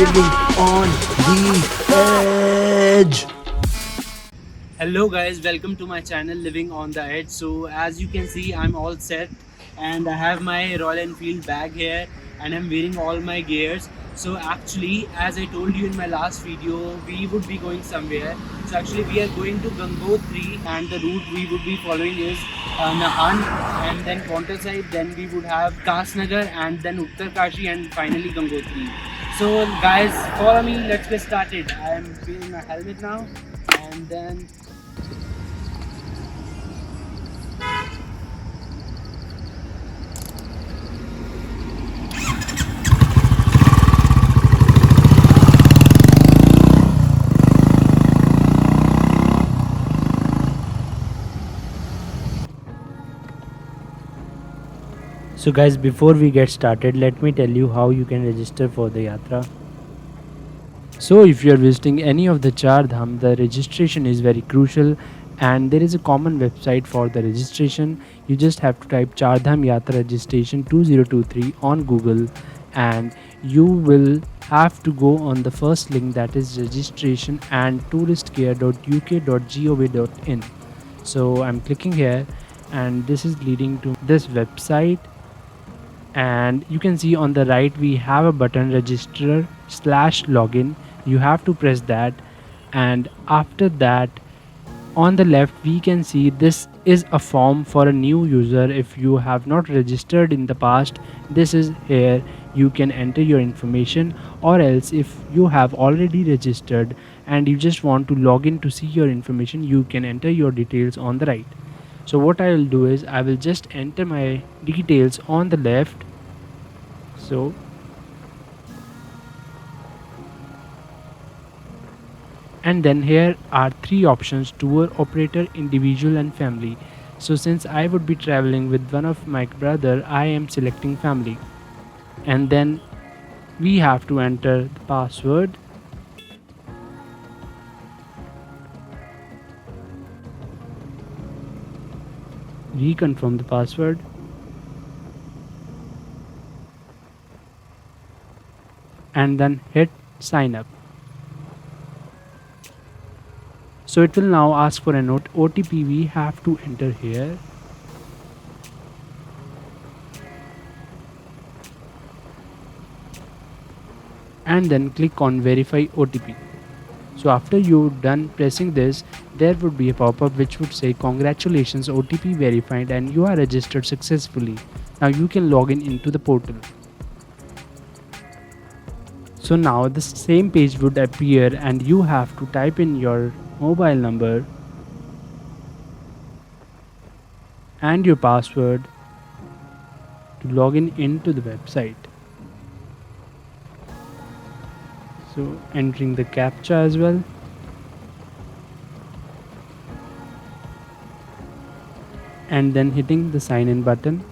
living on the edge. Hello guys, welcome to my channel Living on the Edge. So as you can see, I'm all set and I have my Royal Enfield bag here and I'm wearing all my gears. So actually, as I told you in my last video, we would be going somewhere. So actually we are going to Gangotri and the route we would be following is Nahan and then Paonta side, then we would have Kasnagar and then Uttarkashi and finally Gangotri. So guys, follow me, let's get started. I am wearing my helmet now and then So guys, before we get started, let me tell you how you can register for the yatra. So if you are visiting any of the Char Dham, the registration is very crucial and there is a common website for the registration. You just have to type Char Dham Yatra Registration 2023 on Google and you will have to go on the first link, that is registration and touristcare.uk.gov.in. So I'm clicking here and this is leading to this website, and you can see on the right we have a button register slash login. You have to press that, and after that on the left we can see this is a form for a new user. If you have not registered in the past, this is here you can enter your information, or else if you have already registered and you just want to log in to see your information, you can enter your details on the right. So what I will do is I will just enter my details on the left. So and then here are three options: tour operator, individual and family. So since I would be traveling with one of my brother, I am selecting family, and then we have to enter the password, reconfirm the password, and then hit sign up. So it will now ask for a OTP we have to enter here. And then click on verify OTP. So after you're done pressing this, there would be a pop-up which would say congratulations, OTP verified and you are registered successfully. Now you can log in into the portal. So now the same page would appear and you have to type in your mobile number and your password to log in into the website. So entering the captcha as well. And then hitting the sign in button.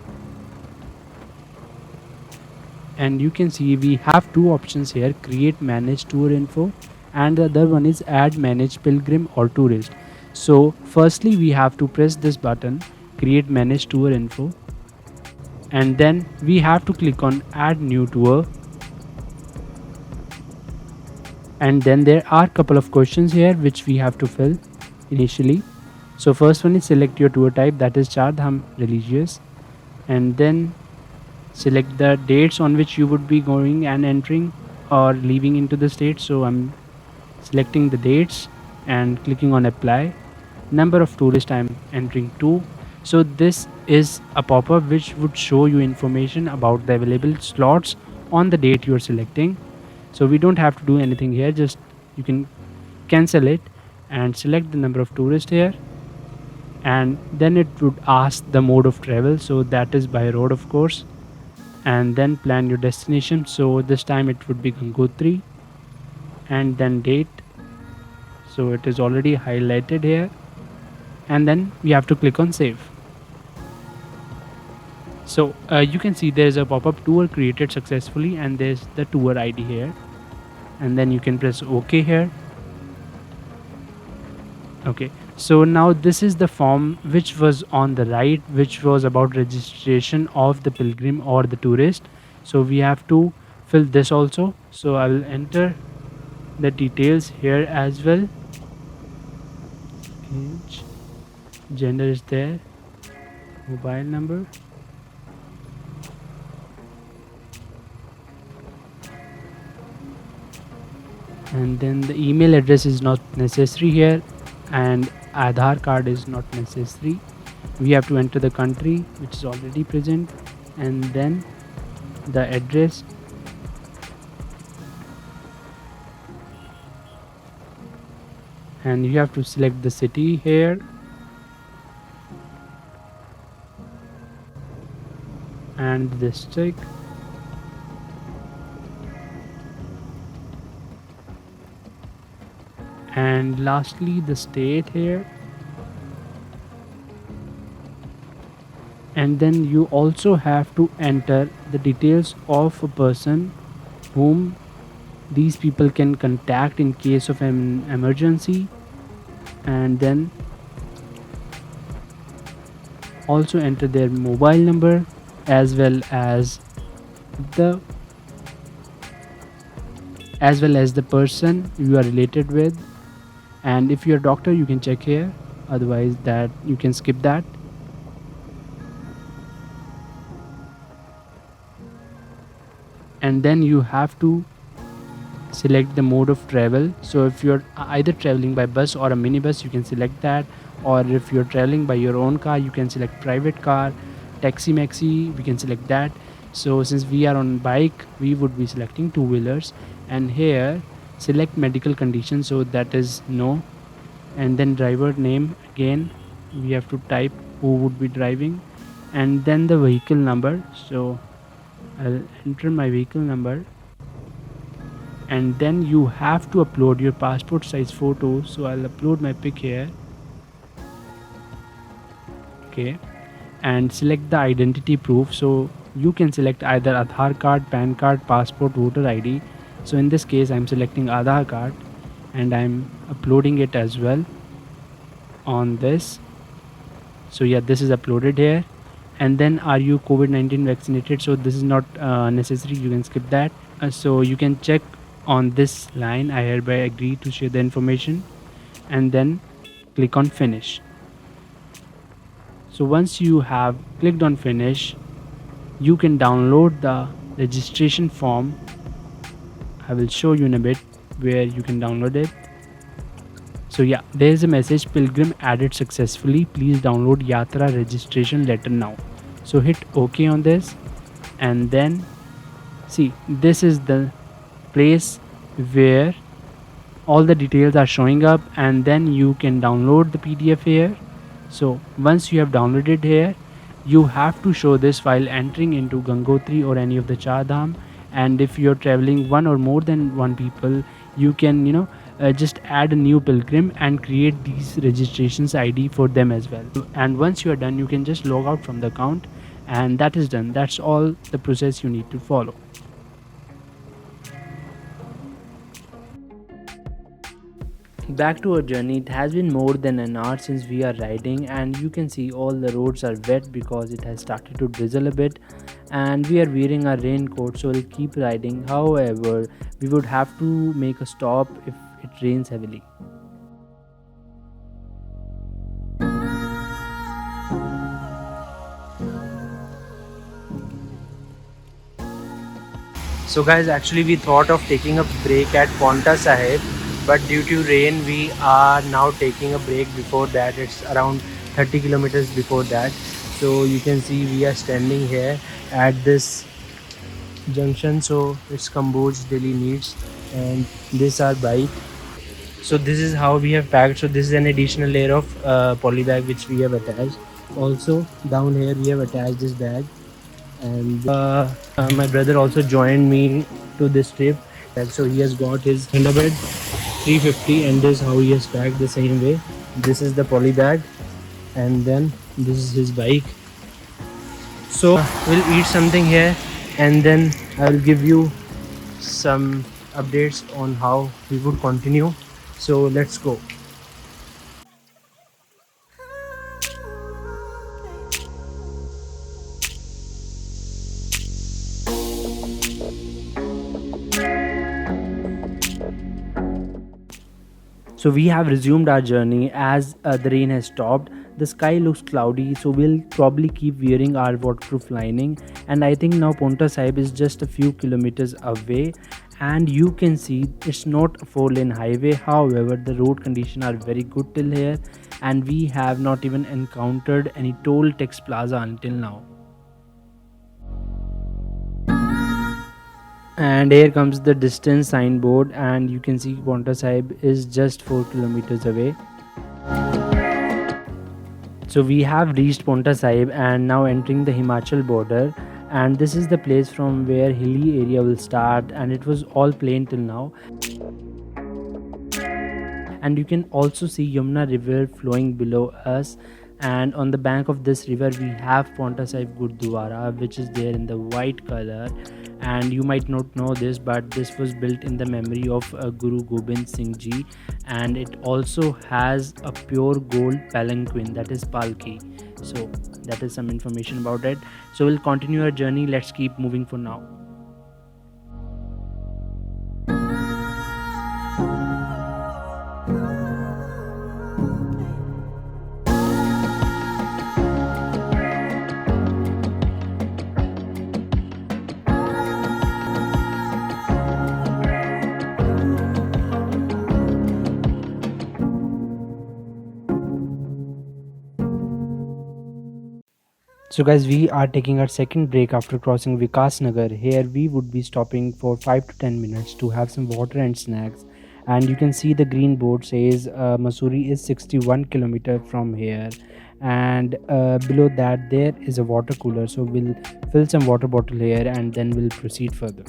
And you can see we have two options here: create manage tour info, and the other one is add manage pilgrim or tourist. So firstly we have to press this button, create manage tour info, and then we have to click on add new tour. And then there are a couple of questions here which we have to fill initially. So first one is select your tour type, that is Char Dham religious, and then select the dates on which you would be going and entering or leaving into the state. So I'm selecting the dates and clicking on apply. Number of tourists I'm entering 2. So this is a pop-up which would show you information about the available slots on the date you're selecting. So we don't have to do anything here, just you can cancel it and select the number of tourists here, and then it would ask the mode of travel, so that is by road of course, and then plan your destination. So this time it would be Gangotri, and then date, so it is already highlighted here, and then we have to click on save. So you can see there is a pop-up tour created successfully and there's the tour ID here, and then you can press OK here. Okay, so now this is the form which was on the right, which was about registration of the pilgrim or the tourist. So we have to fill this also. So I will enter the details here as well. Age, gender is there, mobile number, and then the email address is not necessary here, and Aadhaar card is not necessary. We have to enter the country which is already present, and then the address, and you have to select the city here, and the district, and lastly the state here. And then you also have to enter the details of a person whom these people can contact in case of an emergency, and then also enter their mobile number as well as the the person you are related with. And if you're a doctor, you can check here, otherwise that you can skip that. And then you have to select the mode of travel. So if you're either traveling by bus or a minibus, you can select that. Or if you're traveling by your own car, you can select private car, taxi maxi, we can select that. So since we are on bike, we would be selecting two wheelers. And here select medical condition, so that is no. And then driver name, again we have to type who would be driving, and then the vehicle number. So I'll enter my vehicle number, and then you have to upload your passport size photo. So I'll upload my pic here. Okay, and select the identity proof. So you can select either Aadhaar card, PAN card, passport, voter ID. So in this case I'm selecting Aadhaar card, and I'm uploading it as well on this. So yeah, this is uploaded here. And then are you COVID-19 vaccinated? So this is not necessary, you can skip that. So you can check on this line, I hereby agree to share the information, and then click on finish. So once you have clicked on finish, you can download the registration form. I will show you in a bit where you can download it. So yeah, there is a message, pilgrim added successfully, please download yatra registration letter now. So hit OK on this, and then see, this is the place where all the details are showing up, and then you can download the PDF here. So once you have downloaded here, you have to show this while entering into Gangotri or any of the Char Dham. And if you're traveling one or more than one people, you can just add a new pilgrim and create these registrations ID for them as well. And once you are done, you can just log out from the account, and that is done. That's all the process you need to follow. Back to our journey. It has been more than an hour since we are riding, and you can see all the roads are wet because it has started to drizzle a bit, and we are wearing our raincoat, so we'll keep riding. However, we would have to make a stop if it rains heavily. So guys, actually we thought of taking a break at Ponta Sahib, but due to rain we are now taking a break before that. It's around 30 kilometers before that. So you can see we are standing here at this junction. So it's Kamboj daily needs, and this our bike. So this is how we have packed. So this is an additional layer of poly bag which we have attached. Also down here we have attached this bag, and my brother also joined me to this trip. And so he has got his Thunderbird 350, and this is how he has packed the same way. This is the poly bag, and then this is his bike. So we'll eat something here, and then I will give you some updates on how we would continue. So let's go. So we have resumed our journey as the rain has stopped. The sky looks cloudy, so we'll probably keep wearing our waterproof lining. And I think now Ponta Sahib is just a few kilometers away. And you can see it's not a 4 lane highway. However, the road conditions are very good till here, and we have not even encountered any toll tax plaza until now. And here comes the distance signboard, and you can see Ponta Sahib is just 4 kilometers away. So we have reached Ponta Sahib and now entering the Himachal border, and this is the place from where hilly area will start, and it was all plain till now. And you can also see Yamuna river flowing below us, and on the bank of this river we have Ponta Sahib Gurdwara, which is there in the white color. And you might not know this, but this was built in the memory of Guru Gobind Singh Ji, and it also has a pure gold palanquin, that is palki. So that is some information about it. So we'll continue our journey. Let's keep moving for now. So guys, we are taking our second break after crossing Vikas Nagar. Here we would be stopping for 5 to 10 minutes to have some water and snacks. And you can see the green board says Masuri is 61 km from here. And below that there is a water cooler. So we'll fill some water bottle here and then we'll proceed further.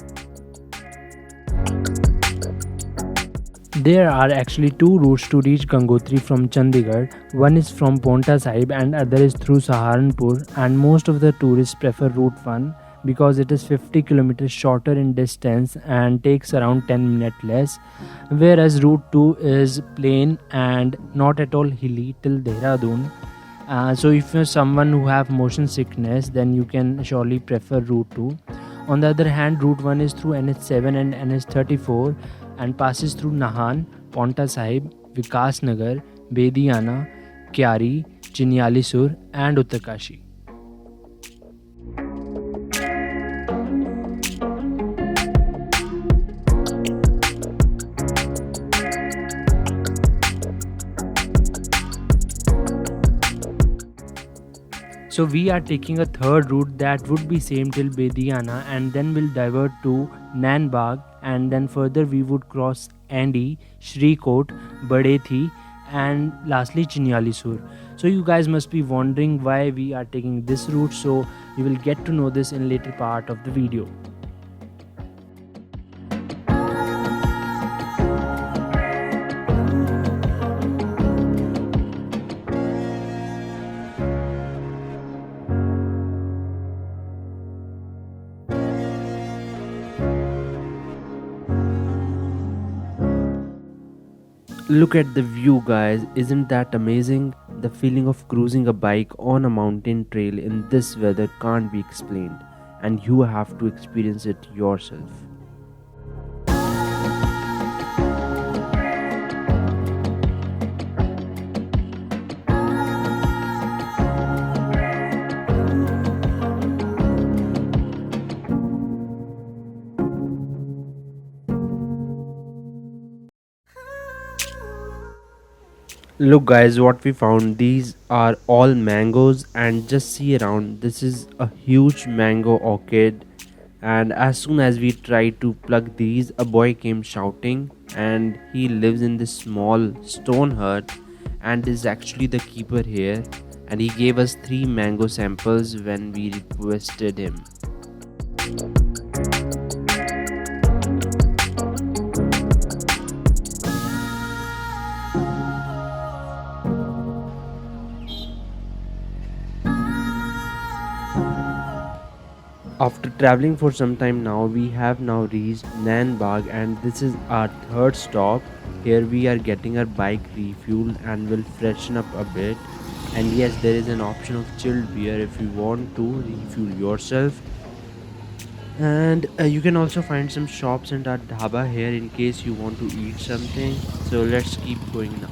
There are actually two routes to reach Gangotri from Chandigarh. One is from Ponta Sahib and other is through Saharanpur, and most of the tourists prefer route 1 because it is 50 kilometers shorter in distance and takes around 10 minutes less, whereas route 2 is plain and not at all hilly till Dehradun. So if you're someone who have motion sickness, then you can surely prefer route 2. On the other hand, route 1 is through NH7 and NH34 and passes through Nahan, Ponta Sahib, Vikas Nagar, Bediana, Kyari, Chinyalisur and Uttarkashi. So we are taking a third route that would be same till Bediana, and then we'll divert to Nanbag, and then further we would cross Andi, Shrikot, Badethi and lastly Chinyalisur. So you guys must be wondering why we are taking this route, so you will get to know this in later part of the video. Look at the view, guys. Isn't that amazing? The feeling of cruising a bike on a mountain trail in this weather can't be explained, and you have to experience it yourself. Look guys, what we found, these are all mangoes, and just see around, this is a huge mango orchid. And as soon as we tried to pluck these, a boy came shouting, and he lives in this small stone hut and is actually the keeper here, and he gave us 3 mango samples when we requested him. After traveling for some time now, we have now reached Nanbag, and this is our third stop. Here we are getting our bike refueled and will freshen up a bit. And yes, there is an option of chilled beer if you want to refuel yourself. And you can also find some shops and a dhaba here in case you want to eat something. So let's keep going now.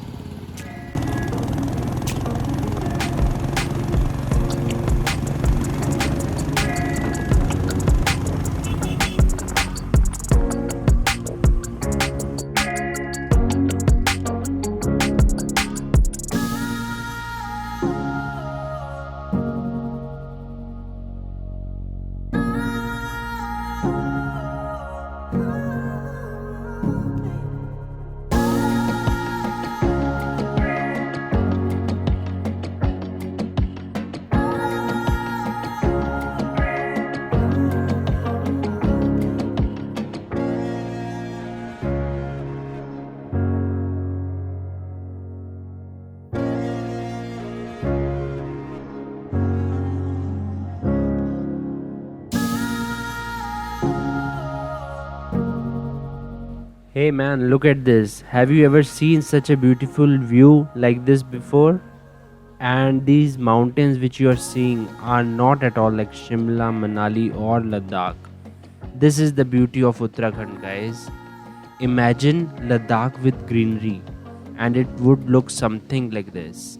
Hey man, look at this. Have you ever seen such a beautiful view like this before? And these mountains which you are seeing are not at all like Shimla, Manali, or Ladakh. This is the beauty of Uttarakhand, guys. Imagine Ladakh with greenery, and it would look something like this.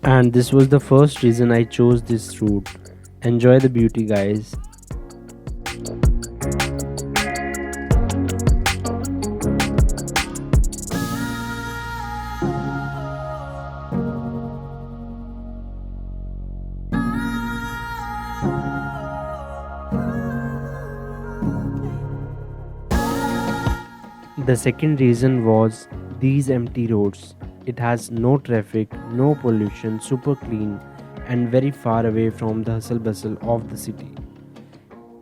And this was the first reason I chose this route. Enjoy the beauty, guys. The second reason was these empty roads. It has no traffic, no pollution, super clean, and very far away from the hustle bustle of the city.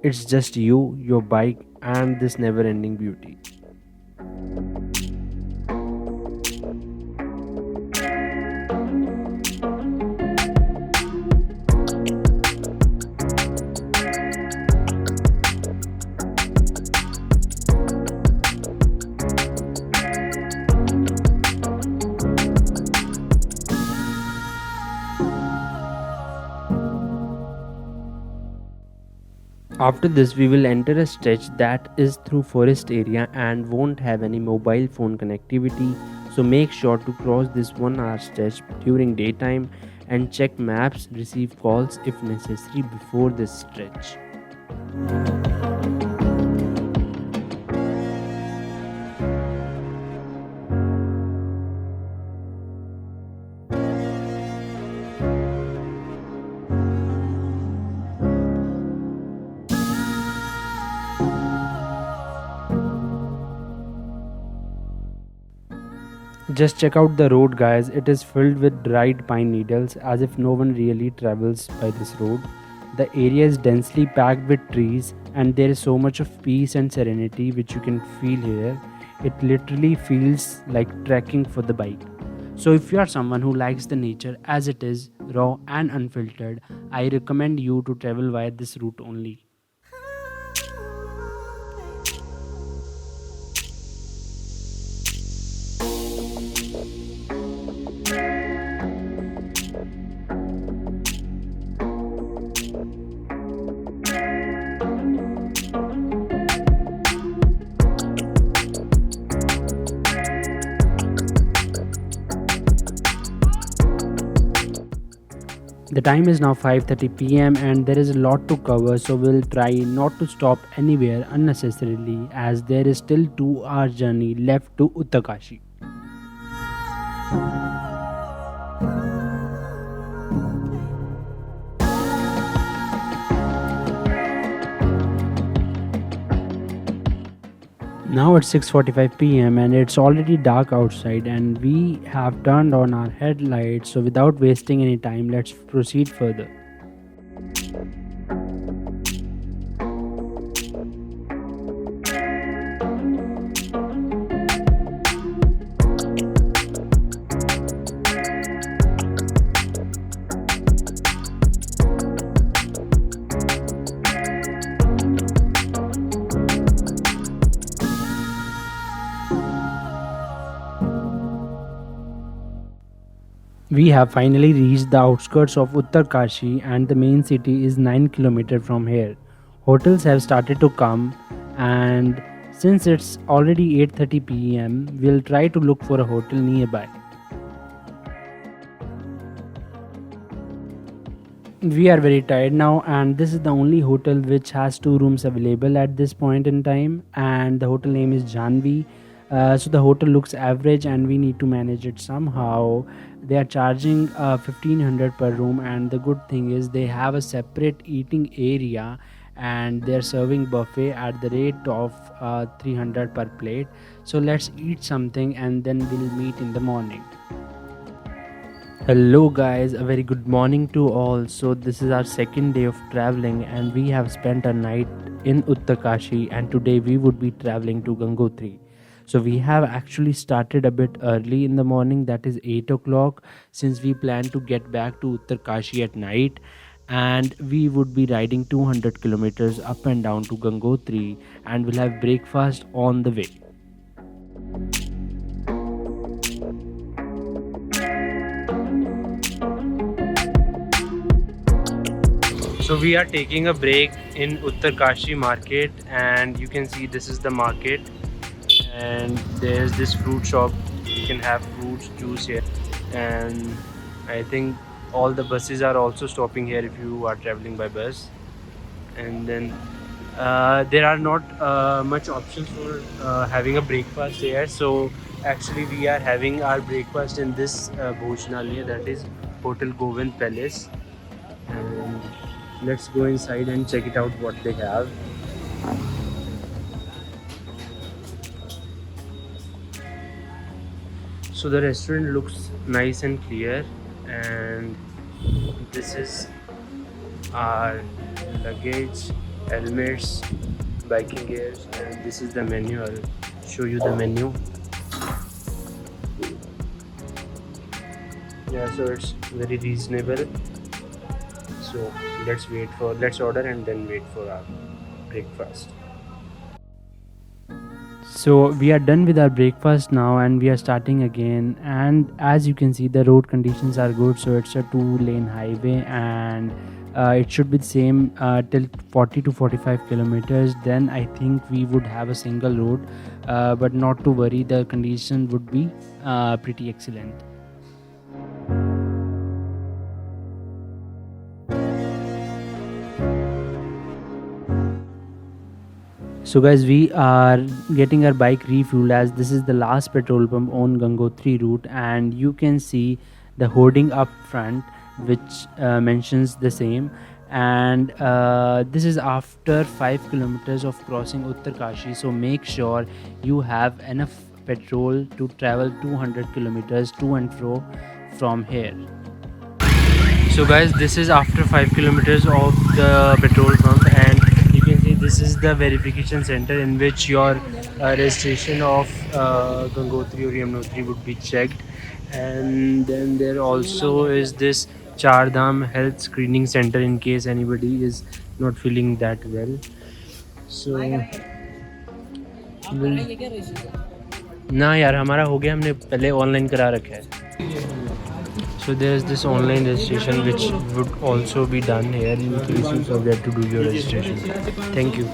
It's just you, your bike, and this never ending beauty. After this, we will enter a stretch that is through forest area and won't have any mobile phone connectivity. So make sure to cross this 1 hour stretch during daytime and check maps, receive calls if necessary before this stretch. Just check out the road, guys. It is filled with dried pine needles as if no one really travels by this road. The area is densely packed with trees, and there is so much of peace and serenity which you can feel here. It literally feels like trekking for the bike. So, if you are someone who likes the nature as it is, raw and unfiltered, I recommend you to travel via this route only. The time is now 5:30 p.m. and there is a lot to cover, so we'll try not to stop anywhere unnecessarily as there is still 2 hour journey left to Uttakashi. Now it's 6:45 p.m. and it's already dark outside and we have turned on our headlights, so without wasting any time, let's proceed further. We have finally reached the outskirts of Uttarkashi and the main city is 9 kilometers from here. Hotels have started to come and since it's already 8:30 p.m. we'll try to look for a hotel nearby. We are very tired now and this is the only hotel which has two rooms available at this point in time and the hotel name is Janvi. So the hotel looks average and we need to manage it somehow. They are charging 1500 per room and the good thing is they have a separate eating area and they're serving buffet at the rate of 300 per plate. So let's eat something and then we'll meet in the morning. Hello, guys, a very good morning to all. So, this is our second day of traveling, and we have spent a night in Uttarkashi, and today we would be traveling to Gangotri. So, we have actually started a bit early in the morning, that is 8 o'clock, since we plan to get back to Uttarkashi at night. And we would be riding 200 kilometers up and down to Gangotri, and we'll have breakfast on the way. So we are taking a break in Uttarkashi market and you can see this is the market and there's this fruit shop. You can have fruits, juice here and I think all the buses are also stopping here if you are traveling by bus. And then there are not much options for having a breakfast here. So actually we are having our breakfast in this Bhojnalaya, that is Hotel Govind Palace. And let's go inside and check it out what they have. So the restaurant looks nice and clear and this is our luggage, helmets, biking gears and this is the menu. I'll show you the menu. Yeah, so it's very reasonable. So let's order and then wait for our breakfast. So we are done with our breakfast now and we are starting again, and as you can see the road conditions are good, so it's a two-lane highway and it should be the same till 40 to 45 kilometers. Then I think we would have a single road, but not to worry, the condition would be pretty excellent. So guys, we are getting our bike refueled as this is the last petrol pump on Gangotri route and you can see the hoarding up front which mentions the same, and this is after 5 kilometers of crossing Uttarkashi, so make sure you have enough petrol to travel 200 kilometers to and fro from here. So guys, this is after 5 kilometers of the petrol pump and you can see this is the verification center in which your registration of Gangotri or Yamunotri would be checked. And then there also is this Char Dham health screening center in case anybody is not feeling that well. So ना यार, हमारा हो गया, हमने पहले online करा रखा है. So there's this online registration which would also be done here in case you forget to do your registration. Thank you.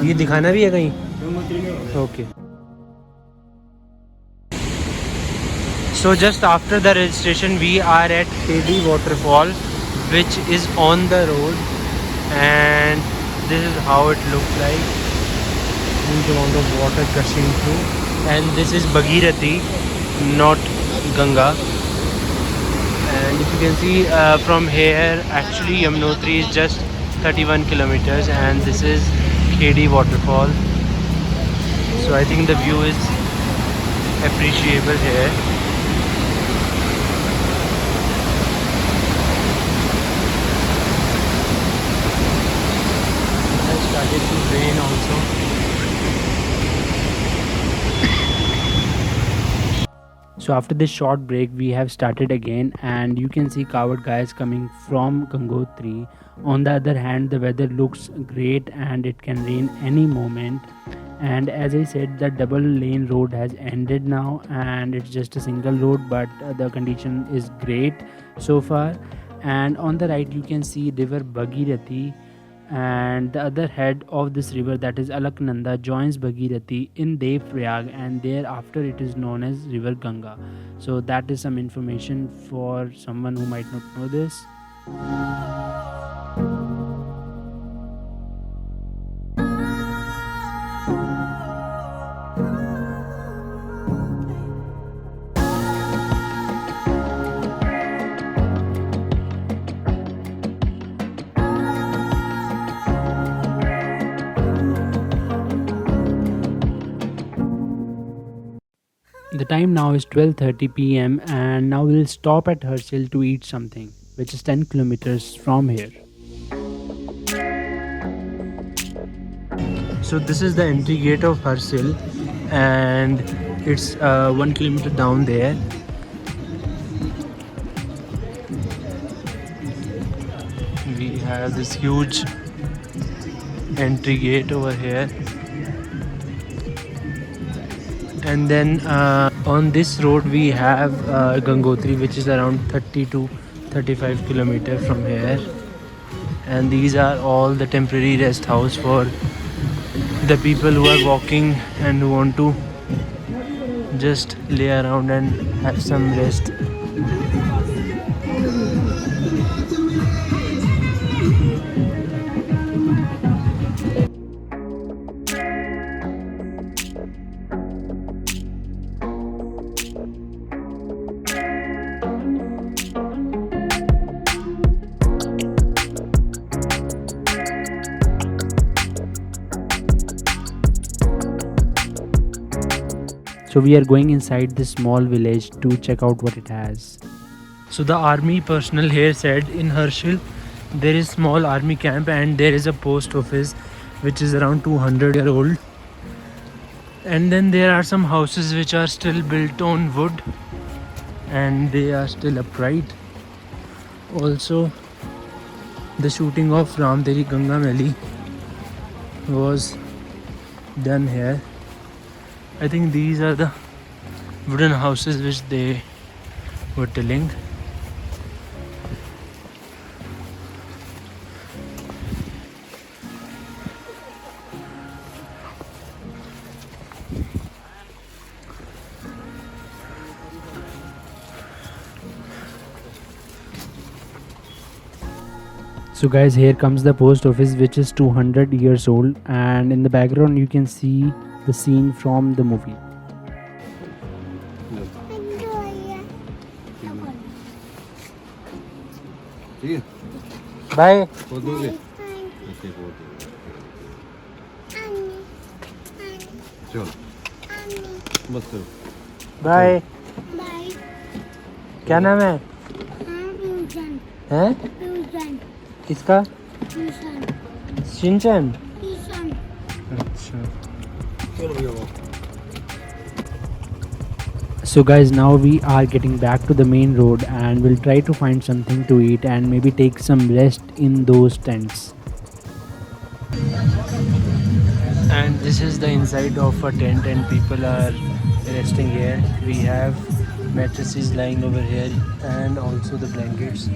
ये दिखाना भी है कहीं? Okay. So just after the registration we are at KD waterfall which is on the road and this is how it looks like. Huge amount of water gushing through and this is Bhagirathi, not Ganga. And if you can see from here actually Yamunotri is just 31 kilometers and this is KD waterfall, so I think the view is appreciable here. It started to rain also. So after this short break, we have started again, and you can see coward guys coming from Gangotri. On the other hand, the weather looks great and it can rain any moment. And as I said, the double lane road has ended now, and it's just a single road, but the condition is great so far. And on the right, you can see river Bhagirathi, and the other head of this river, that is Alaknanda, joins Bhagirathi in Devprayag, and thereafter it is known as river Ganga. So that is some information for someone who might not know this. The time now is 12:30 p.m. and now we'll stop at Herschel to eat something, which is 10 kilometers from here. So this is the entry gate of Herschel, and it's 1 kilometer down there. We have this huge entry gate over here, and then on this road we have Gangotri, which is around 30 to 35 kilometers from here, and these are all the temporary rest house for the people who are walking and who want to just lay around and have some rest. So we are going inside this small village to check out what it has. So the army personnel here said in Herschel there is small army camp and there is a post office which is around 200-year old. And then there are some houses which are still built on wood and they are still upright. Also, the shooting of Ram Teri Ganga Meli was done here. I think these are the wooden houses which they were telling. So guys, here comes the post office which is 200 years old, and in the background you can see the scene from the movie. Bye. Bye. क्या नाम है? हैं? किसका? Shinchan? अच्छा. So guys, now we are getting back to the main road and we'll try to find something to eat and maybe take some rest in those tents. And this is the inside of a tent and people are resting here. We have mattresses lying over here and also the blankets.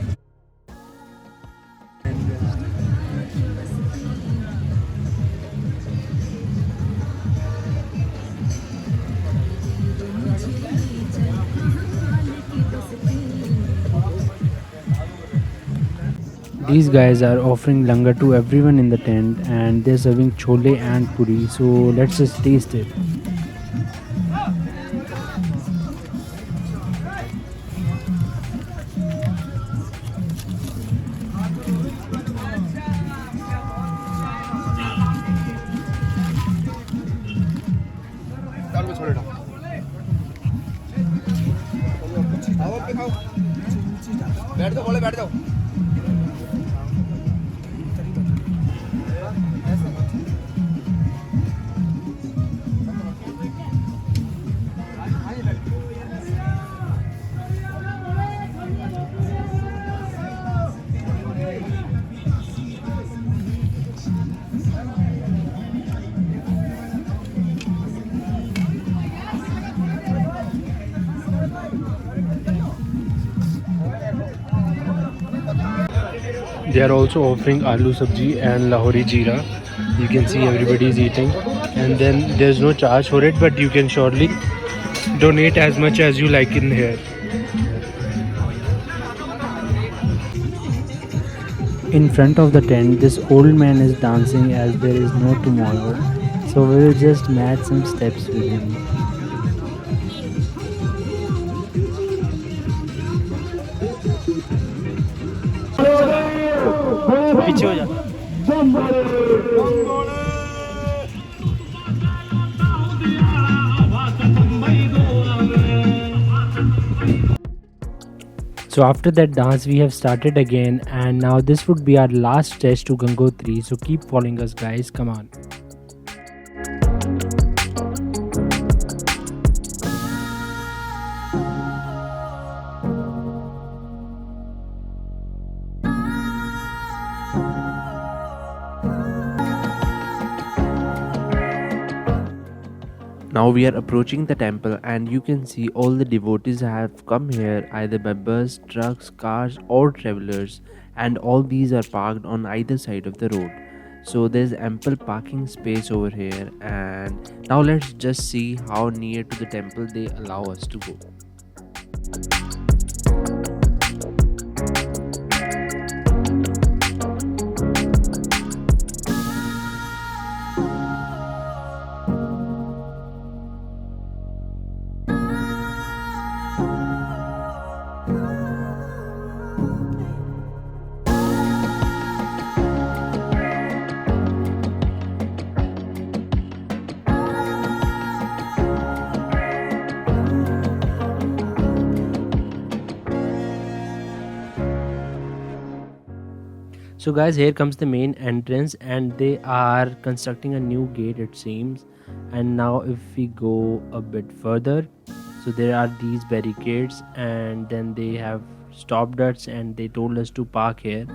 These guys are offering langar to everyone in the tent and they're serving chole and puri, so let's just taste it. बैठ जाओ बोले बैठ जाओ They are also offering aloo sabji and lahori jeera. You can see everybody is eating, and then there's no charge for it, but you can surely donate as much as you like in here. In front of the tent, this old man is dancing as there is no tomorrow. So we will just match some steps with him. पीछे हो जा. So after that dance, we have started again, and now this would be our last test to Gangotri. So keep following us, guys. Come on. Now we are approaching the temple, and you can see all the devotees have come here either by bus, trucks, cars, or travelers, and all these are parked on either side of the road. So there's ample parking space over here, and now let's just see how near to the temple they allow us to go. So guys, here comes the main entrance, and they are constructing a new gate, it seems. And now if we go a bit further, so there are these barricades, and then they have stopped us and they told us to park here.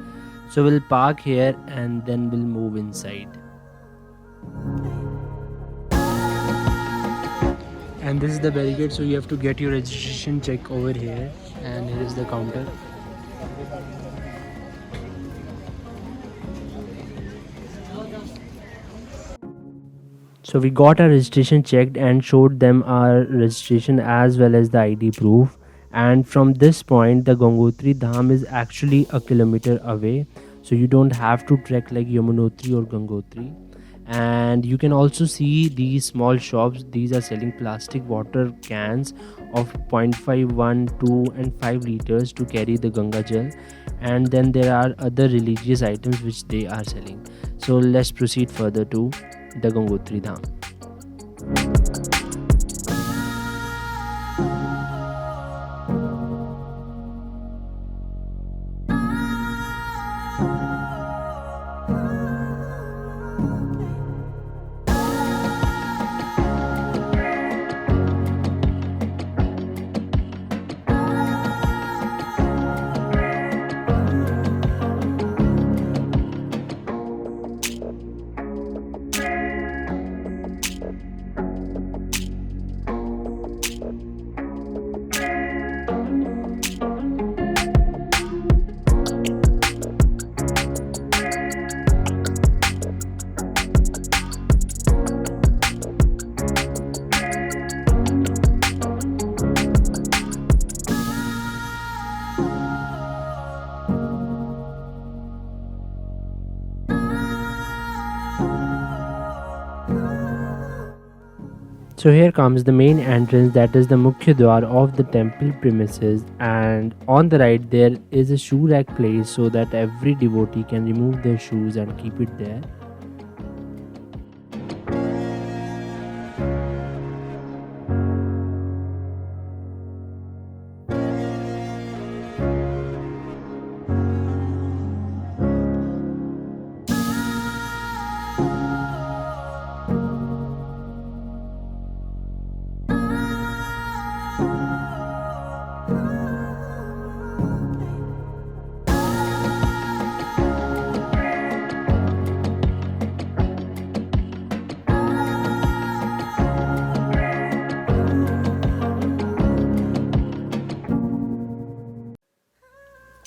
So we'll park here and then we'll move inside. And this is the barricade, so you have to get your registration check over here, and here is the counter. So we got our registration checked and showed them our registration as well as the ID proof. And from this point, the Gangotriglacier is actually a kilometer away. So you don't have to trek like Yamunotri or Gangotri. And you can also see these small shops. These are selling plastic water cans of 0.5, 1, 2 and 5 liters to carry the Ganga Jal. And then there are other religious items which they are selling. So let's proceed further to the Gangotridham. So here comes the main entrance, that is the Mukhya Dwar of the temple premises, and on the right there is a shoe rack placed so that every devotee can remove their shoes and keep it there.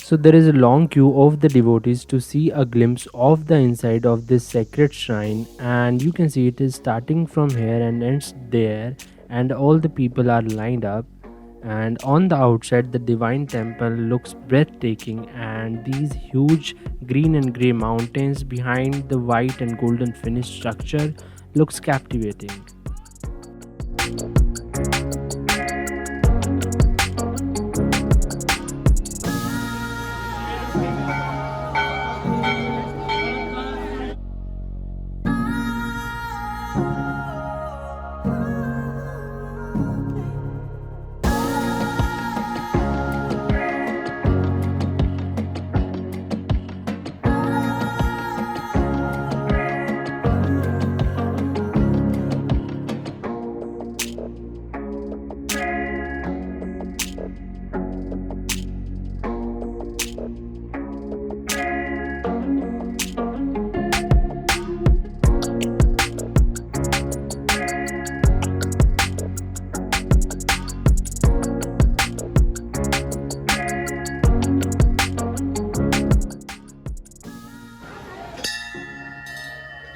So there is a long queue of the devotees to see a glimpse of the inside of this sacred shrine, and you can see it is starting from here and ends there, and all the people are lined up. And on the outside, the divine temple looks breathtaking, and these huge green and grey mountains behind the white and golden finished structure looks captivating.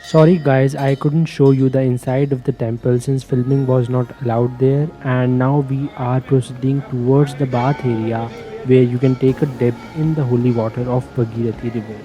Sorry guys, I couldn't show you the inside of the temple since filming was not allowed there, and now we are proceeding towards the bath area where you can take a dip in the holy water of Bhagirathi river.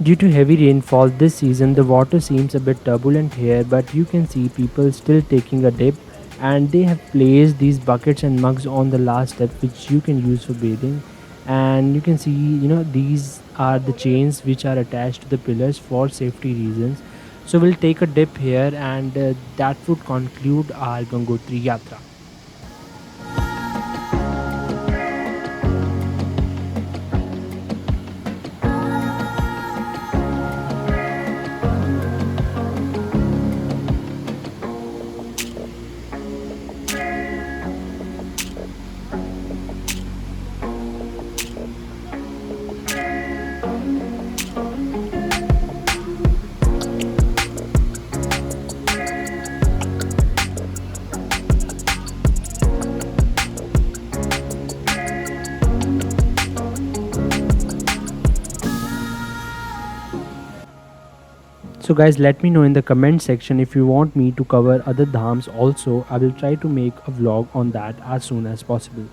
Due to heavy rainfall this season, the water seems a bit turbulent here, but you can see people still taking a dip, and they have placed these buckets and mugs on the last step which you can use for bathing. And you can see, these are the chains which are attached to the pillars for safety reasons. So we'll take a dip here, and that would conclude our Gangotriyatra. So guys, let me know in the comment section if you want me to cover other dhams also. I will try to make a vlog on that as soon as possible.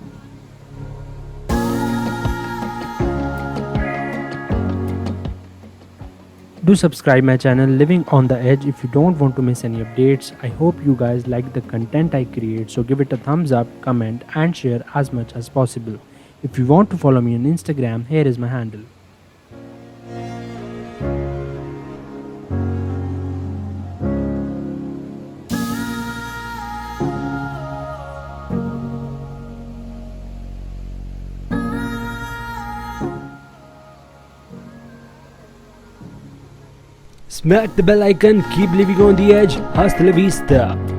Do subscribe my channel Living on the Edge if you don't want to miss any updates. I hope you guys like the content I create, so give it a thumbs up, comment and share as much as possible. If you want to follow me on Instagram, here is my handle. Smack the bell icon, keep living on the edge. Hasta la vista.